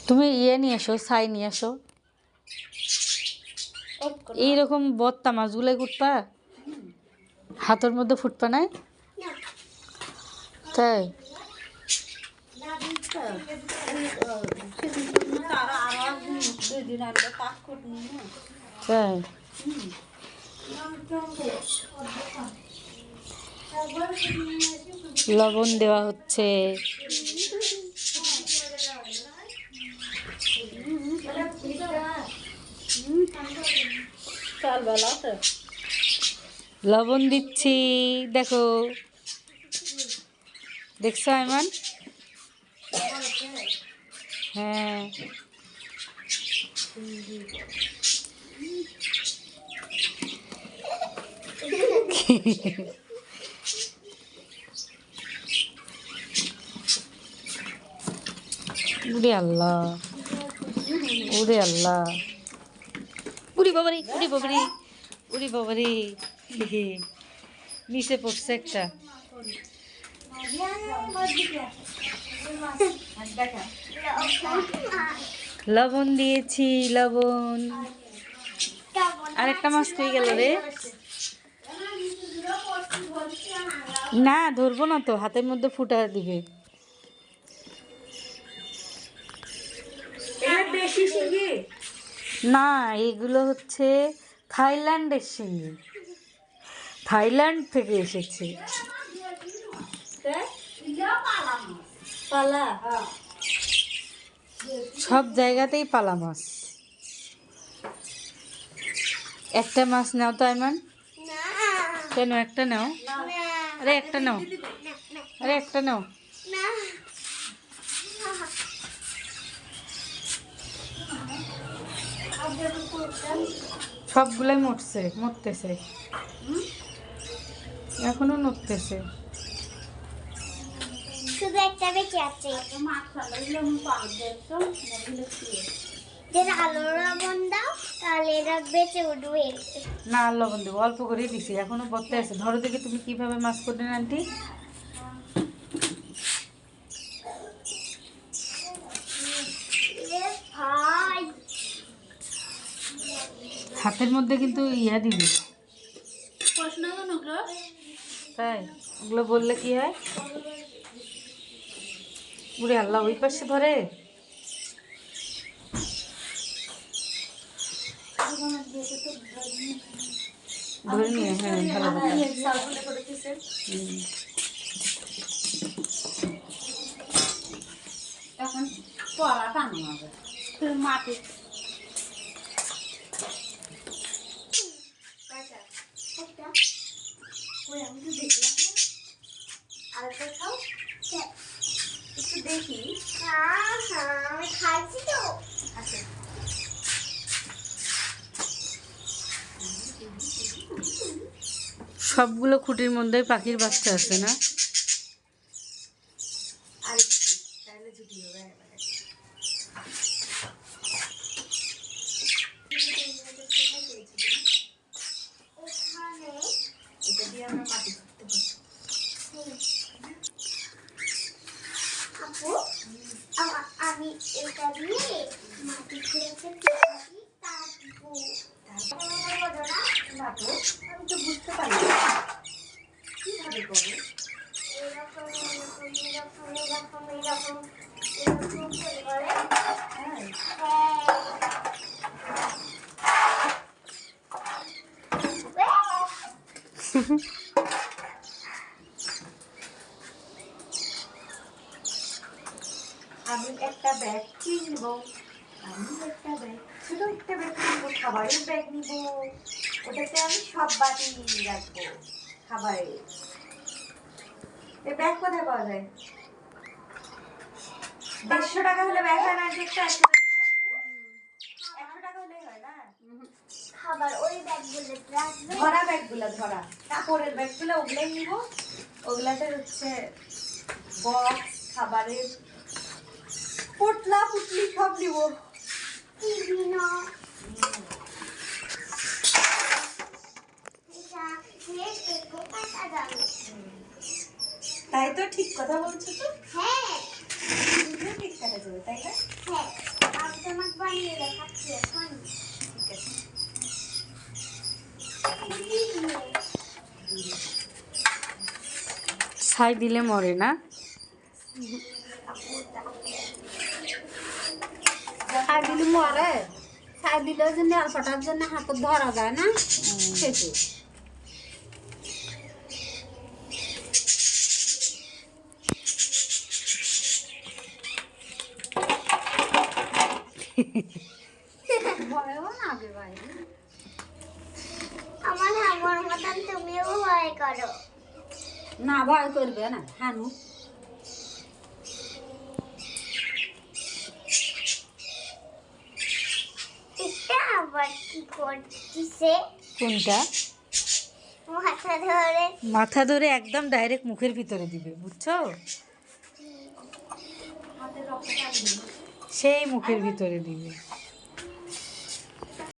তুমি নিয়ে এসো, ছাই নিয়ে এসো। এইরকম বত্তা মাছগুলো কুটপা, হাতের মধ্যে ফুটপা নাই তাই? তাই লবণ দেওয়া হচ্ছে। লবণ দিচ্ছি, দেখো, দেখছো আইমান? হ্যাঁ উরে আল্লাহ, উরে আল্লাহ, উরি বাবারি, উরি বাবারি, উরি বাবারি, নিচে পড়ছে একটা। লবণ দিয়েছি, লবণ। আরেকটা মাছ পেয়ে গেল রে। না ধরবো না তো, হাতের মধ্যে ফুটা দিবে। না, এগুলো হচ্ছে থাইল্যান্ডের শিঙি, থাইল্যান্ড থেকে এসেছে। সব জায়গাতেই পালা মাছ। একটা মাছ নাও তো আইমান। কেন একটা নাও? আরে একটা নাও, আরে একটা নাও। সবগুলাই মরতেছে, এখনো নড়তেছে। শুধু একটা বেঁচে আছে। আলো লবণ দাও, তাহলে এরা বেঁচে উঠবে। না লবণ দেবো, অল্প করে দিছি, এখনো বর্তে আছে। ধরো দেখি তুমি কিভাবে মাছ করলেন আন্টি। হাতের মধ্যে কিন্তু ইয়া দিবি, তাই ওগুলো বললে কি হয়? উরে আল্লাহ, ওই পাশে ধরে। ধরে নিয়ে, হ্যাঁ ভালো কথা। এখন পড়া টানো হবে মাটি। আরেকটা খাও, একটু দেখি। আমি খাইছি তো। আচ্ছা, সবগুলো খুঁটির মধ্যে পাখির বাচ্চা আছে না? আর তাহলে ছুটি হবে একেবারে। এটা দিয়ে আমরা মাটি করতে পারি। আপু, আমি এটা দিয়ে মাটি খুঁড়েছে কাটবো। আমি তো বুঝতে পারি কিভাবে করো। এরকম এরকম এরকম এরকম এরকম এরকম করে। হ্যাঁ, আমি একটা ব্যাগ কিনবো। আমি একটা ব্যাগ, ছোট একটা ব্যাগ কিনবো, খাবারের ব্যাগ নিব। ওটাতে আমি সব বাটি রাখবো খাবারের। এই ব্যাগ কোথায় পাওয়া যায়? 150 টাকা হলে ব্যাগ হয় না? একটা 100 টাকা হলেই হয় না? খাবার ওই ব্যাগগুলো রাখবে, ধরা ব্যাগগুলো, ধরা কাপড়ের ব্যাগগুলো ওগুলাই নিব। ওগুলাতে হচ্ছে বক্স, খাবারের পুটলা পুটলি সব নিব। তাই তো, ঠিক কথা বলছো তো। হ্যাঁ, ঠিক কাটা যাবে, তাই না? হ্যাঁ। ছাই দিলে মরে না? ছাই দিলে মরে, ছাই দিলেও যে নেল পাটার জন্য হাতে ধরা যায় না সেটি। ভয়ও লাগে বাইরে। আমার হামর মতন তুমিও ভয় করো। না ভয় করবে না হানু। এটা আবার কি করছিস? কোনটা? মাথা ধরে মাথা ধরে একদম ডাইরেক্ট মুখের ভিতরে দিবে, বুঝছো? সেই মুখের ভিতরে দিবে।